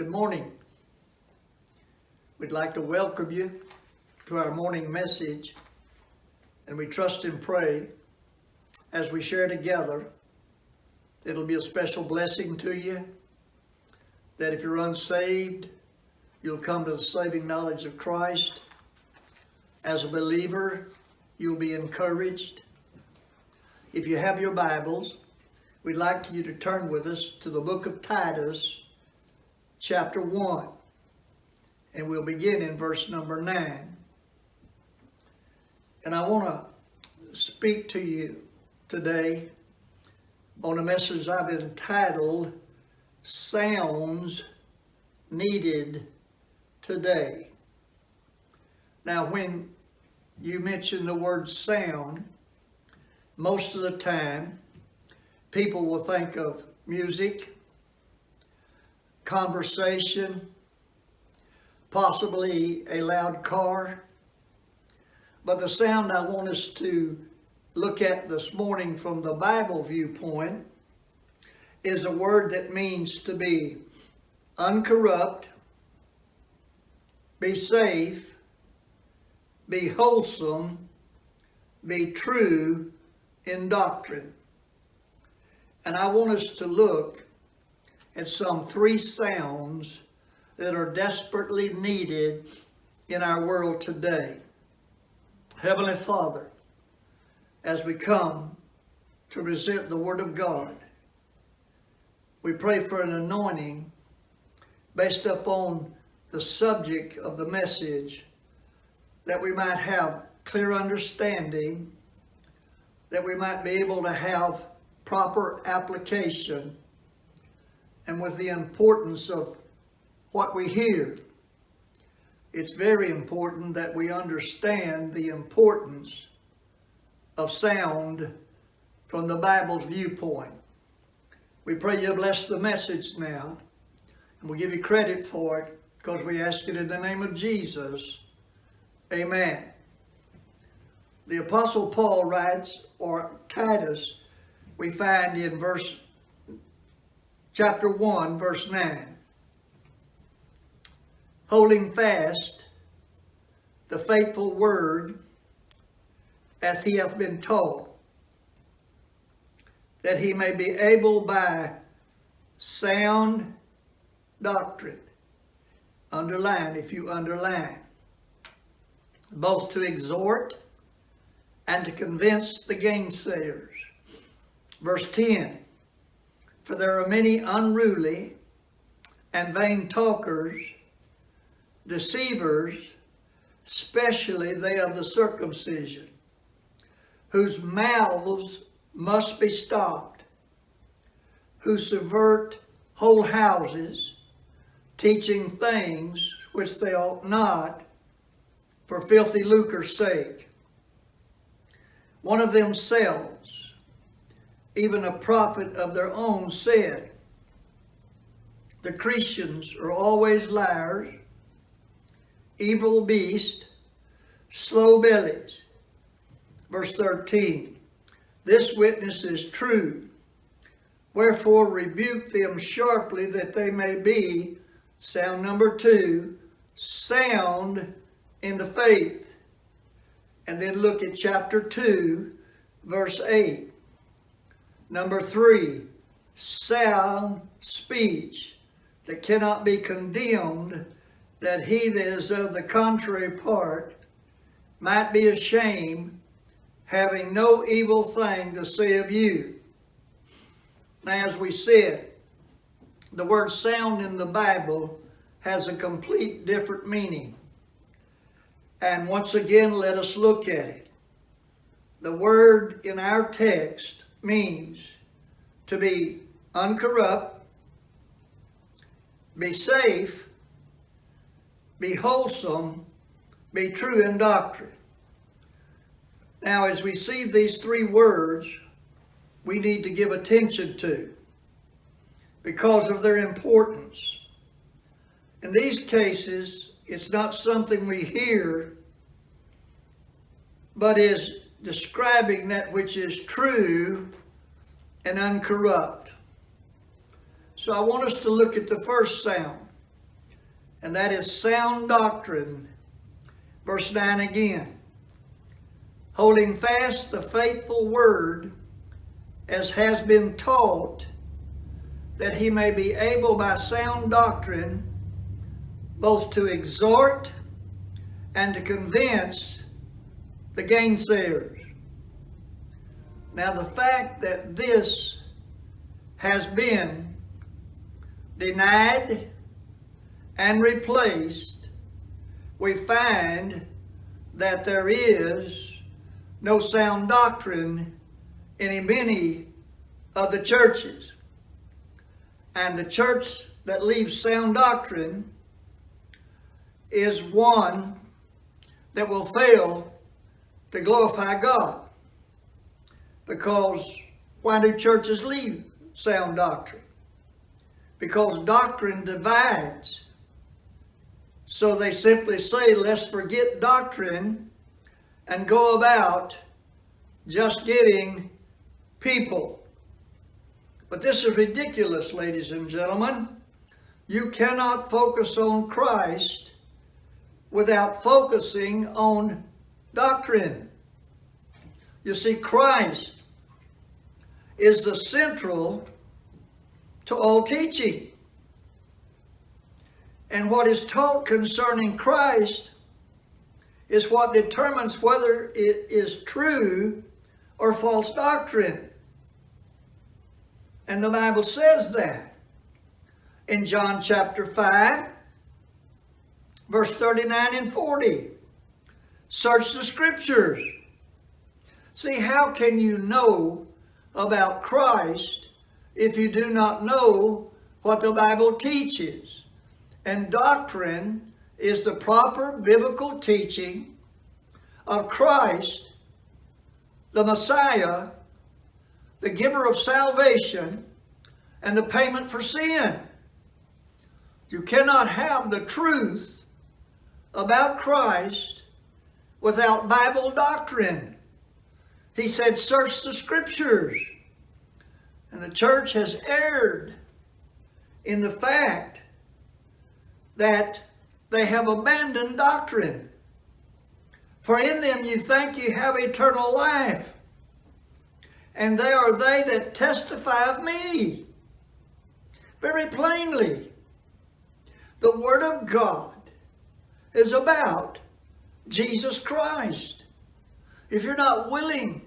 Good morning. We'd like to welcome you to our morning message, and we trust and pray as we share together, it'll be a special blessing to you, that if you're unsaved, you'll come to the saving knowledge of Christ. As a believer, you'll be encouraged. If you have your Bibles, we'd like you to turn with us to the book of Titus, chapter 1, and we'll begin in verse number 9. And I want to speak to you today on a message I've entitled, Sounds Needed Today. Now, when you mention the word sound, most of the time, people will think of music, conversation, possibly a loud car. But the sound I want us to look at this morning from the Bible viewpoint is a word that means to be uncorrupt, be safe, be wholesome, be true in doctrine. And I want us to look at some 3 sounds that are desperately needed in our world today. Heavenly Father, as we come to present the Word of God, we pray for an anointing based upon the subject of the message, that we might have clear understanding, that we might be able to have proper application, and with the importance of what we hear. It's very important that we understand the importance of sound from the Bible's viewpoint. We pray you bless the message now, and we give you credit for it because we ask it in the name of Jesus. Amen. The Apostle Paul writes, or Titus, we find in chapter 1, verse 9. Holding fast the faithful word as he hath been taught, that he may be able by sound doctrine, underline if you underline, both to exhort and to convince the gainsayers. Verse 10, for there are many unruly and vain talkers, deceivers, especially they of the circumcision, whose mouths must be stopped, who subvert whole houses, teaching things which they ought not, for filthy lucre's sake. One of themselves, even a prophet of their own, said, the Christians are always liars, evil beasts, slow bellies. Verse 13, this witness is true. Wherefore rebuke them sharply, that they may be, sound number 2, sound in the faith. And then look at chapter 2, verse 8. Number 3, sound speech that cannot be condemned, that he that is of the contrary part might be ashamed, having no evil thing to say of you. Now, as we said, the word sound in the Bible has a complete different meaning. And once again, let us look at it. The word in our text means to be uncorrupt, be safe, be wholesome, be true in doctrine. Now, as we see these 3 words, we need to give attention to because of their importance. In these cases, it's not something we hear, but is describing that which is true and uncorrupt. So I want us to look at the first sound. and that is sound doctrine. Verse 9 again. Holding fast the faithful word as has been taught, that he may be able by sound doctrine both to exhort and to convince the gainsayers. Now the fact that this has been denied and replaced, we find that there is no sound doctrine in many of the churches. And the church that leaves sound doctrine is one that will fail to glorify God. Because why do churches leave sound doctrine? Because doctrine divides. So they simply say, let's forget doctrine and go about just getting people. But this is ridiculous, ladies and gentlemen. You cannot focus on Christ without focusing on doctrine. You see, Christ is the central to all teaching. And what is taught concerning Christ is what determines whether it is true or false doctrine. And the Bible says that in John chapter 5, verse 39 and 40. Search the scriptures. See, how can you know about Christ if you do not know what the Bible teaches? And doctrine is the proper biblical teaching of Christ, the Messiah, the giver of salvation, and the payment for sin. You cannot have the truth about Christ without Bible doctrine. He said, search the scriptures. And the church has erred in the fact that they have abandoned doctrine. For in them you think you have eternal life, and they are they that testify of me. Very plainly, the Word of God is about Jesus Christ. If you're not willing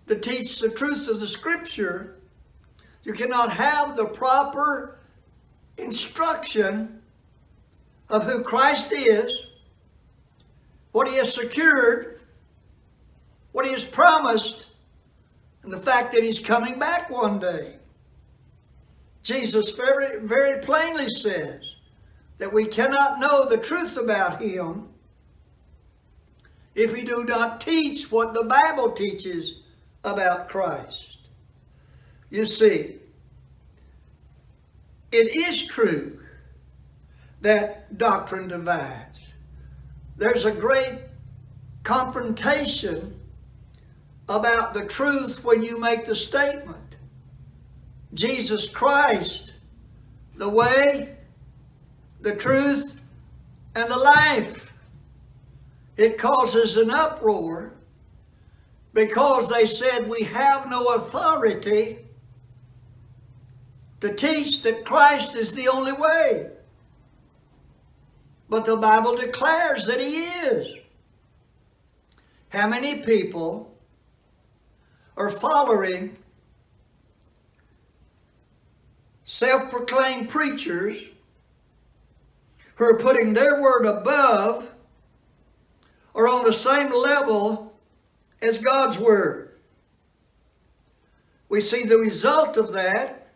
to teach the truth of the Scripture, you cannot have the proper instruction of who Christ is, what He has secured, what He has promised, and the fact that He's coming back one day. Jesus very, very plainly says that we cannot know the truth about Him if we do not teach what the Bible teaches about Christ. You see, it is true that doctrine divides. There's a great confrontation about the truth when you make the statement, Jesus Christ, the way, the truth, and the life. It causes an uproar because they said we have no authority to teach that Christ is the only way. But the Bible declares that He is. How many people are following self-proclaimed preachers who are putting their word above or on the same level as God's word? We see the result of that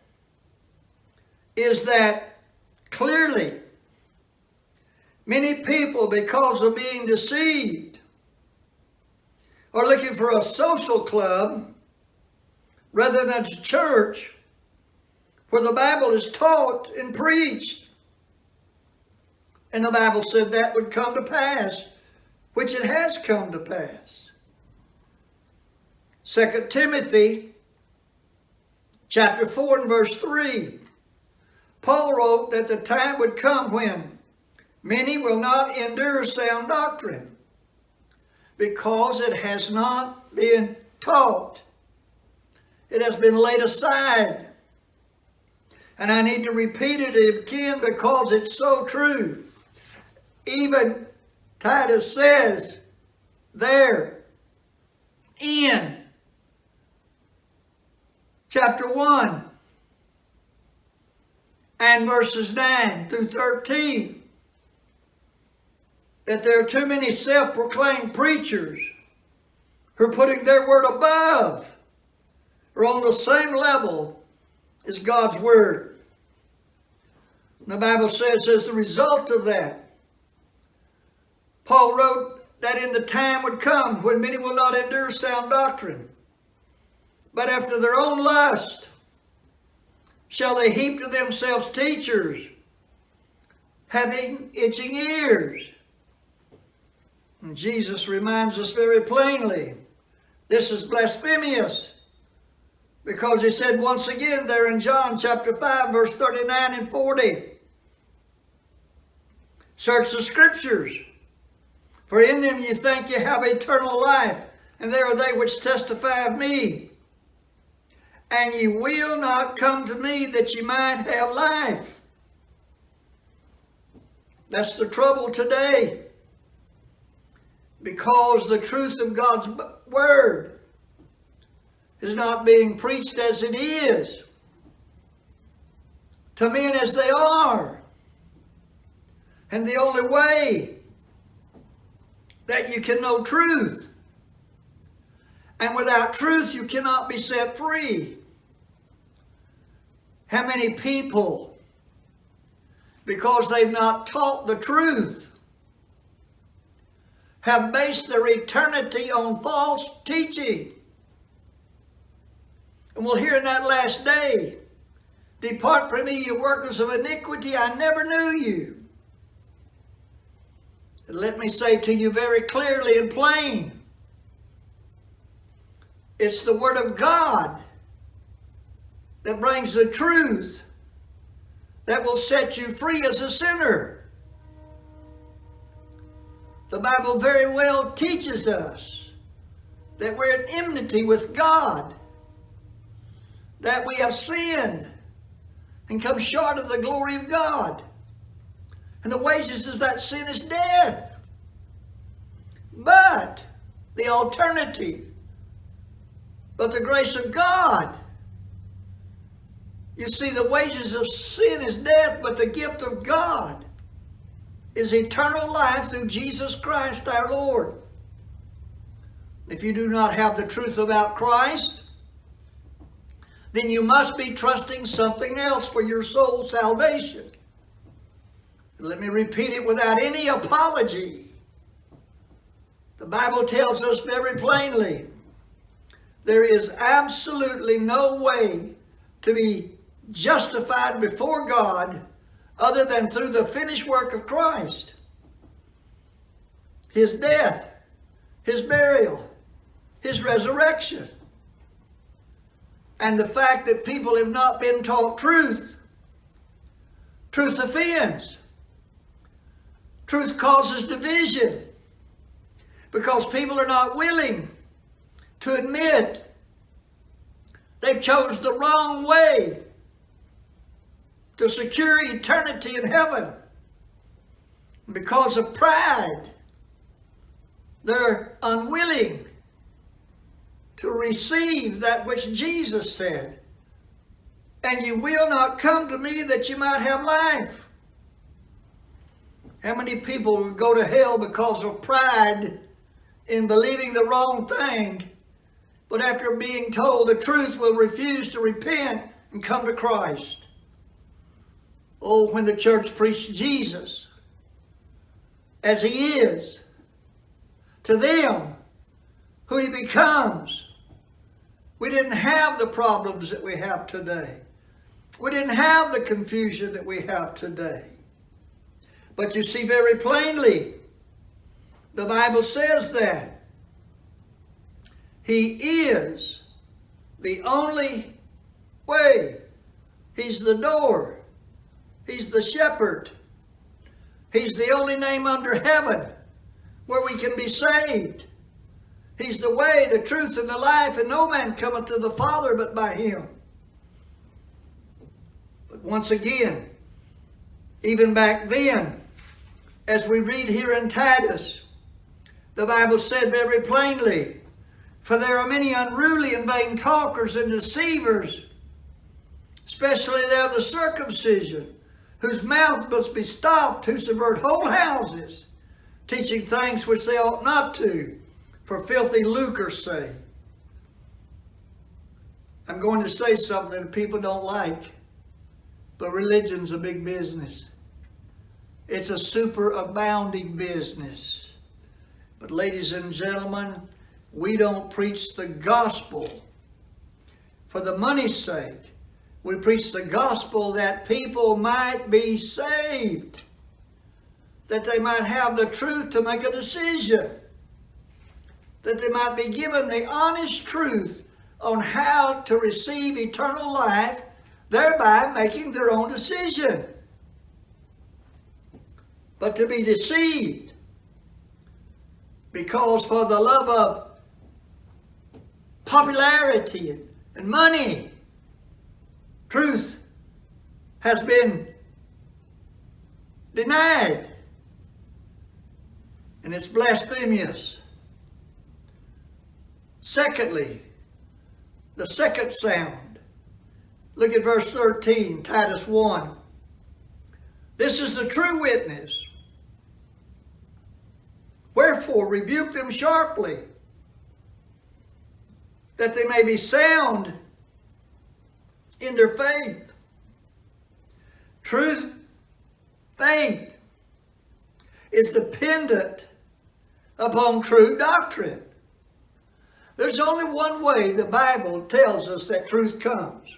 is that clearly many people, because of being deceived, are looking for a social club rather than a church where the Bible is taught and preached. And the Bible said that would come to pass, which it has come to pass. 2 Timothy chapter 4 and verse 3. Paul wrote that the time would come when Many will not endure sound doctrine because it has not been taught. It has been laid aside. And I need to repeat it again because it's so true. Even Titus says there in chapter 1 and verses 9 through 13 that there are too many self-proclaimed preachers who are putting their word above or on the same level as God's word. The Bible says as the result of that, Paul wrote that in the time would come when many will not endure sound doctrine, but after their own lust shall they heap to themselves teachers, having itching ears. And Jesus reminds us very plainly, this is blasphemous, because he said once again there in John chapter 5, verse 39 and 40, search the scriptures, for in them you think you have eternal life, and there are they which testify of me. And ye will not come to me that ye might have life. That's the trouble today. Because the truth of God's word is not being preached as it is to men as they are. And the only way that you can know truth, and without truth you cannot be set free. How many people, because they've not taught the truth, have based their eternity on false teaching? And we'll hear in that last day, depart from me, you workers of iniquity, I never knew you. And let me say to you very clearly and plain, it's the Word of God that brings the truth that will set you free as a sinner. The Bible very well teaches us that we're at enmity with God, that we have sinned and come short of the glory of God. And the wages of that sin is death. But the alternative, but the grace of God. You see, the wages of sin is death, but the gift of God is eternal life through Jesus Christ our Lord. If you do not have the truth about Christ, then you must be trusting something else for your soul's salvation. Let me repeat it without any apology. The Bible tells us very plainly, there is absolutely no way to be justified before God other than through the finished work of Christ. His death, His burial, His resurrection. And the fact that people have not been taught truth. Truth offends. Truth causes division. Because people are not willing to admit they've chose the wrong way to secure eternity in heaven. Because of pride, they're unwilling to receive that which Jesus said. And you will not come to me that you might have life. How many people would go to hell because of pride in believing the wrong thing, but after being told the truth will refuse to repent and come to Christ? Oh, when the church preached Jesus as He is, to them, who He becomes, we didn't have the problems that we have today. We didn't have the confusion that we have today. But you see very plainly, the Bible says that He is the only way. He's the door. He's the shepherd. He's the only name under heaven where we can be saved. He's the way, the truth, and the life, and no man cometh to the Father but by him. But once again, even back then, as we read here in Titus, the Bible said very plainly, for there are many unruly and vain talkers and deceivers, especially they of the circumcision, whose mouth must be stopped, who subvert whole houses, teaching things which they ought not to, for filthy lucre's sake. I'm going to say something that people don't like, but religion's a big business. It's a superabounding business. But ladies and gentlemen, we don't preach the gospel for the money's sake. We preach the gospel that people might be saved, that they might have the truth to make a decision, that they might be given the honest truth on how to receive eternal life, thereby making their own decision. But to be deceived, because for the love of popularity and money, truth has been denied, and it's blasphemous. Secondly, the second sound. Look at verse 13, Titus 1. This is the true witness. Wherefore rebuke them sharply, that they may be sound in their faith. Truth, faith, is dependent upon true doctrine. There's only one way the Bible tells us that truth comes.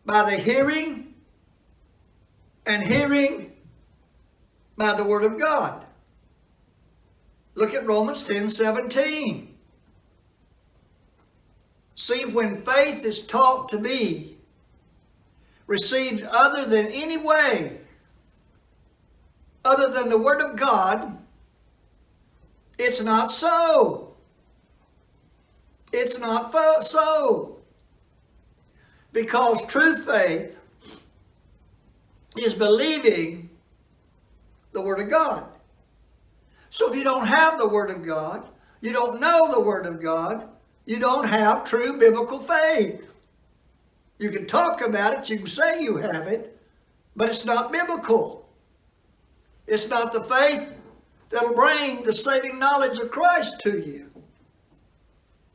By the hearing, and hearing by the Word of God. Look at Romans 10:17. See, when faith is taught to be received other than any way, other than the Word of God, it's not so. It's not so. Because true faith is believing the Word of God. So if you don't have the Word of God, you don't know the Word of God, you don't have true biblical faith. You can talk about it, you can say you have it, but it's not biblical. It's not the faith that'll bring the saving knowledge of Christ to you.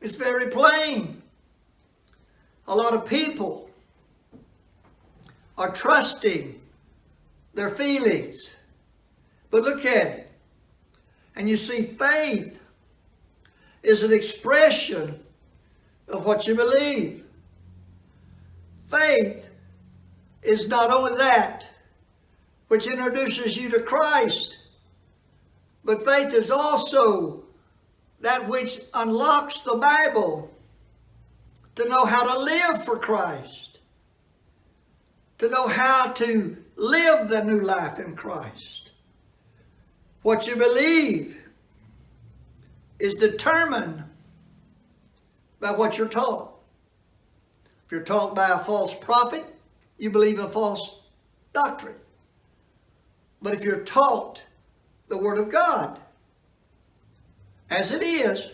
It's very plain. A lot of people are trusting their feelings. But look at it. And you see, faith is an expression of what you believe. Faith is not only that which introduces you to Christ, but faith is also that which unlocks the Bible to know how to live for Christ, to know how to live the new life in Christ. What you believe is determined by what you're taught. If you're taught by a false prophet, you believe a false doctrine. But if you're taught the Word of God, as it is,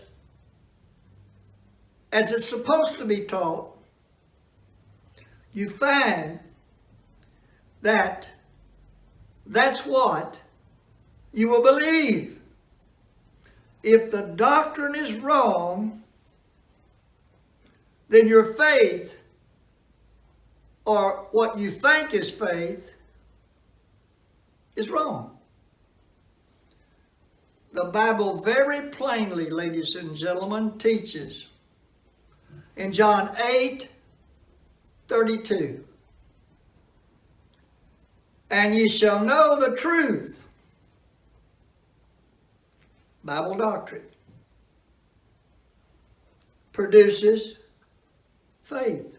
as it's supposed to be taught, you find that that's what you will believe. If the doctrine is wrong, then your faith, or what you think is faith, is wrong. The Bible very plainly, ladies and gentlemen, teaches in John 8:32, and ye shall know the truth. Bible doctrine produces faith.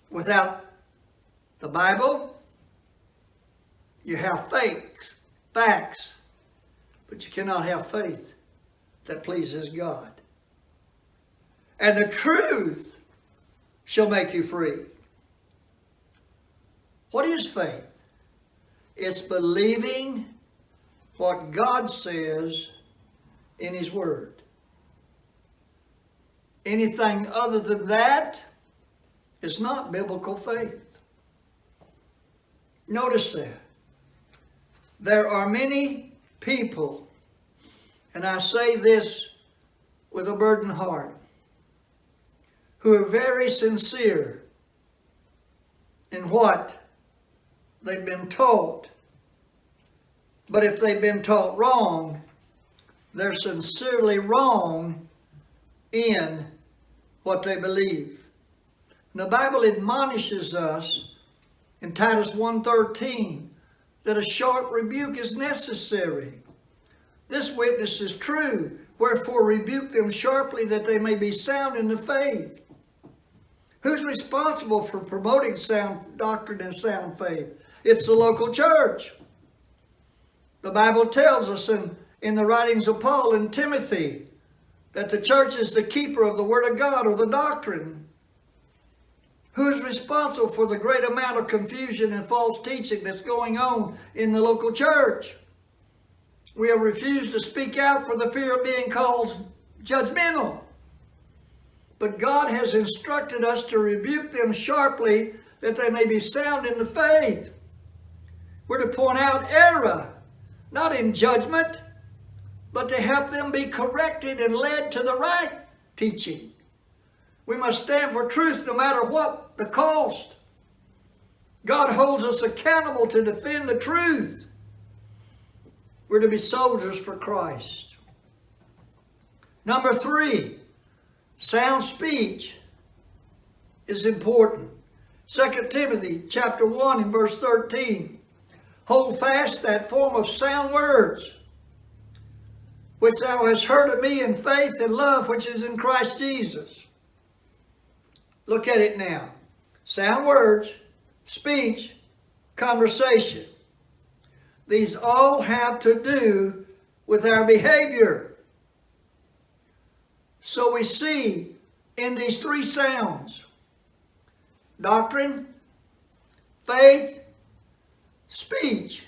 Without the Bible, You have facts, but you cannot have faith that pleases God. And the truth shall make you free. What is faith? It's believing what God says in His Word. Anything other than that is not biblical faith. Notice that. There are many people, and I say this with a burdened heart, who are very sincere in what they've been taught. But if they've been taught wrong, they're sincerely wrong in what they believe. And the Bible admonishes us in Titus 1:13 that a sharp rebuke is necessary. This witness is true, wherefore rebuke them sharply that they may be sound in the faith. Who's responsible for promoting sound doctrine and sound faith? It's the local church. The Bible tells us in the writings of Paul and Timothy that the church is the keeper of the Word of God or the doctrine. Who is responsible for the great amount of confusion and false teaching that's going on in the local church? We have refused to speak out for the fear of being called judgmental. But God has instructed us to rebuke them sharply that they may be sound in the faith. We're to point out error, not in judgment, but to help them be corrected and led to the right teaching. We must stand for truth no matter what the cost. God holds us accountable to defend the truth. We're to be soldiers for Christ. Number 3, sound speech is important. 2 Timothy chapter 1 and verse 13. Hold fast that form of sound words, which thou hast heard of me in faith and love which is in Christ Jesus. Look at it now. Sound words, speech, conversation. These all have to do with our behavior. So we see in these 3 sounds, doctrine, faith, speech.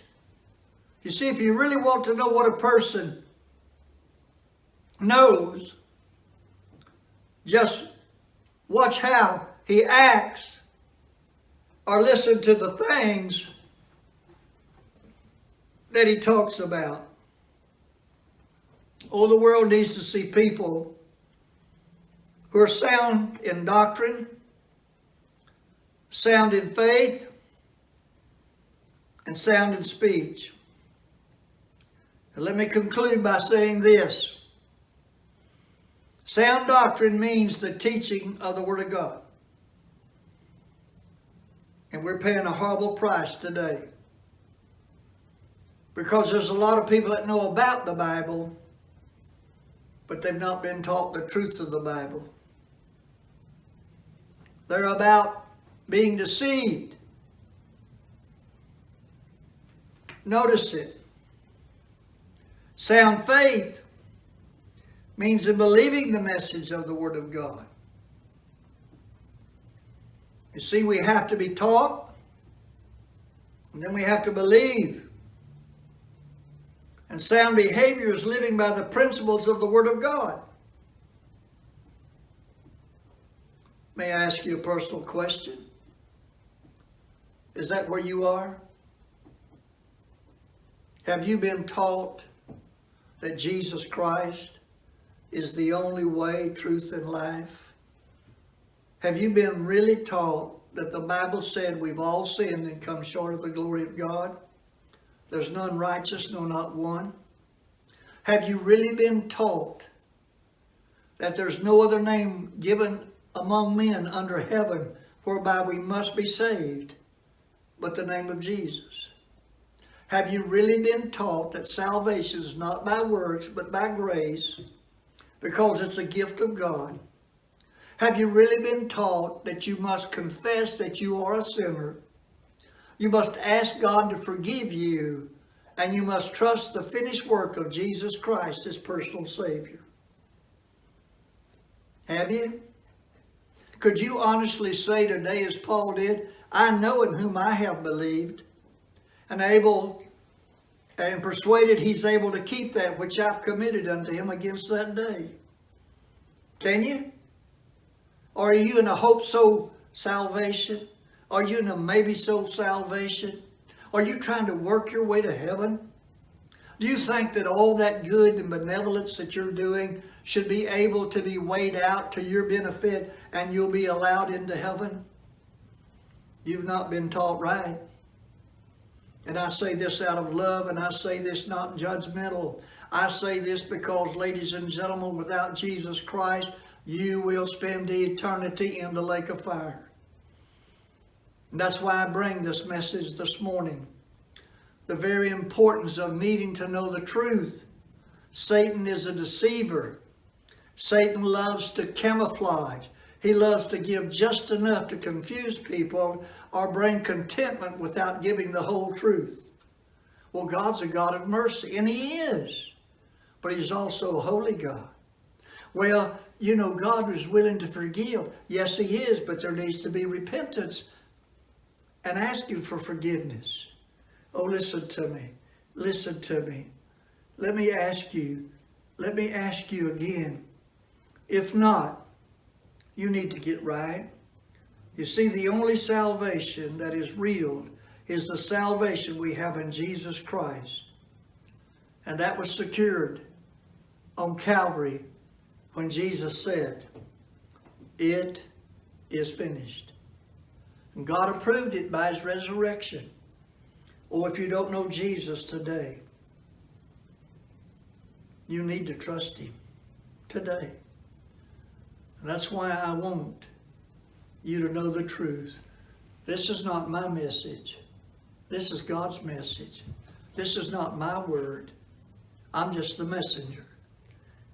You see, if you really want to know what a person knows, just watch how he acts or listen to the things that he talks about. Oh, the world needs to see people who are sound in doctrine, sound in faith, and sound in speech. And let me conclude by saying this. Sound doctrine means the teaching of the Word of God. And we're paying a horrible price today. Because there's a lot of people that know about the Bible, but they've not been taught the truth of the Bible. They're about being deceived. Notice it. Sound faith means in believing the message of the Word of God. You see, we have to be taught, and then we have to believe. And sound behavior is living by the principles of the Word of God. May I ask you a personal question? Is that where you are? Have you been taught that Jesus Christ is the only way, truth, and life? Have you been really taught that the Bible said we've all sinned and come short of the glory of God? There's none righteous, no, not one. Have you really been taught that there's no other name given among men under heaven whereby we must be saved but the name of Jesus? Have you really been taught that salvation is not by works but by grace because it's a gift of God? Have you really been taught that you must confess that you are a sinner? You must ask God to forgive you, and you must trust the finished work of Jesus Christ as personal Savior. Have you? Could you honestly say today, as Paul did, I know in whom I have believed, and persuaded he's able to keep that which I've committed unto him against that day? Can you? Or are you in a hope-so salvation? Are you in a maybe-so salvation? Are you trying to work your way to heaven? Do you think that all that good and benevolence that you're doing should be able to be weighed out to your benefit and you'll be allowed into heaven? You've not been taught right. And I say this out of love, and I say this not judgmental. I say this because, ladies and gentlemen, without Jesus Christ, you will spend eternity in the lake of fire. And that's why I bring this message this morning. The very importance of needing to know the truth. Satan is a deceiver. Satan loves to camouflage. He loves to give just enough to confuse people or bring contentment without giving the whole truth. Well, God's a God of mercy, and He is. But He's also a holy God. Well, you know, God is willing to forgive. Yes, He is, but there needs to be repentance and asking for forgiveness. Oh, listen to me. Listen to me. Let me ask you again. If not, you need to get right. You see, the only salvation that is real is the salvation we have in Jesus Christ. And that was secured on Calvary when Jesus said, "It is finished." And God approved it by His resurrection. Oh, if you don't know Jesus today, you need to trust Him today. And that's why I want you to know the truth. This is not my message. This is God's message. This is not my word. I'm just the messenger.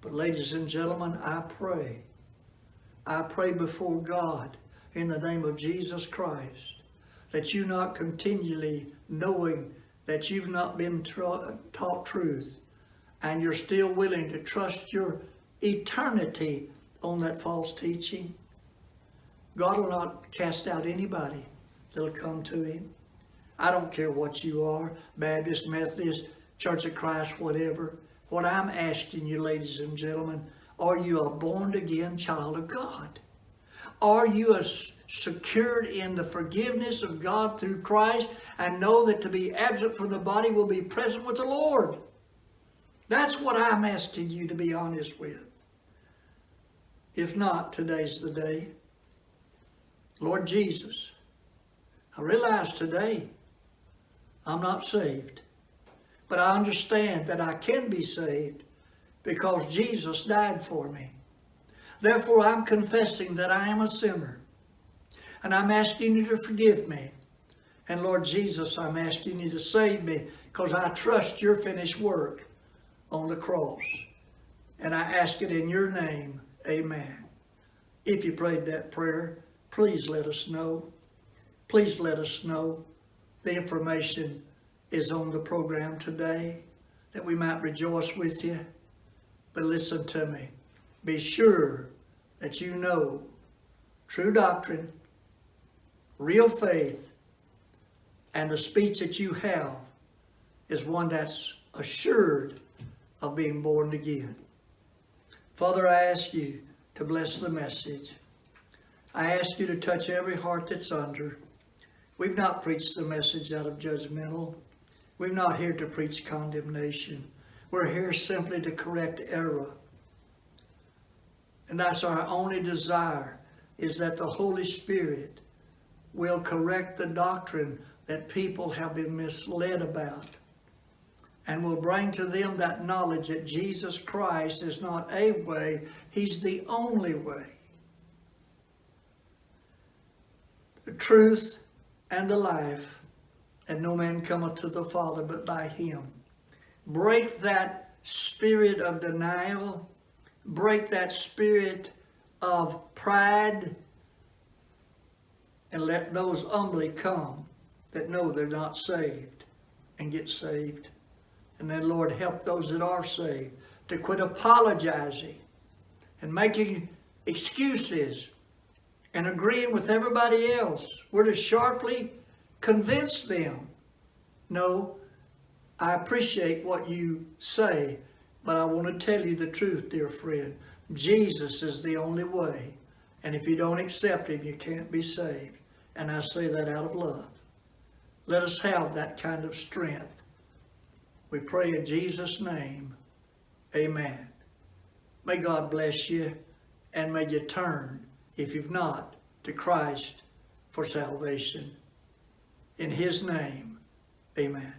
But ladies and gentlemen, I pray before God in the name of Jesus Christ that you not continually knowing that you've not been taught truth and you're still willing to trust your eternity on that false teaching. God will not cast out anybody that'll come to Him. I don't care what you are, Baptist, Methodist, Church of Christ, whatever. What I'm asking you, ladies and gentlemen, are you a born-again child of God? Are you secured in the forgiveness of God through Christ and know that to be absent from the body will be present with the Lord? That's what I'm asking you to be honest with. If not, today's the day. Lord Jesus, I realize today I'm not saved, but I understand that I can be saved because Jesus died for me. Therefore, I'm confessing that I am a sinner, and I'm asking you to forgive me. And Lord Jesus, I'm asking you to save me because I trust your finished work on the cross. And I ask it in your name. Amen. If you prayed that prayer, please let us know. Please let us know. The information is on the program today that we might rejoice with you. But listen to me. Be sure that you know true doctrine, real faith, and the speech that you have is one that's assured of being born again. Father, I ask you to bless the message. I ask you to touch every heart that's under. We've not preached the message out of judgmental. We're not here to preach condemnation. We're here simply to correct error. And that's our only desire, is that the Holy Spirit will correct the doctrine that people have been misled about, and will bring to them that knowledge that Jesus Christ is not a way, He's the only way. The truth and the life, and no man cometh to the Father but by Him. Break that spirit of denial. Break that spirit of pride. And let those humbly come that know they're not saved and get saved. And then, Lord, help those that are saved to quit apologizing and making excuses and agreeing with everybody else. We're to sharply convince them. No, I appreciate what you say, but I want to tell you the truth, dear friend. Jesus is the only way. And if you don't accept him, you can't be saved. And I say that out of love. Let us have that kind of strength. We pray in Jesus' name. Amen. May God bless you, and may you turn, if you've not, to Christ for salvation. In his name, amen.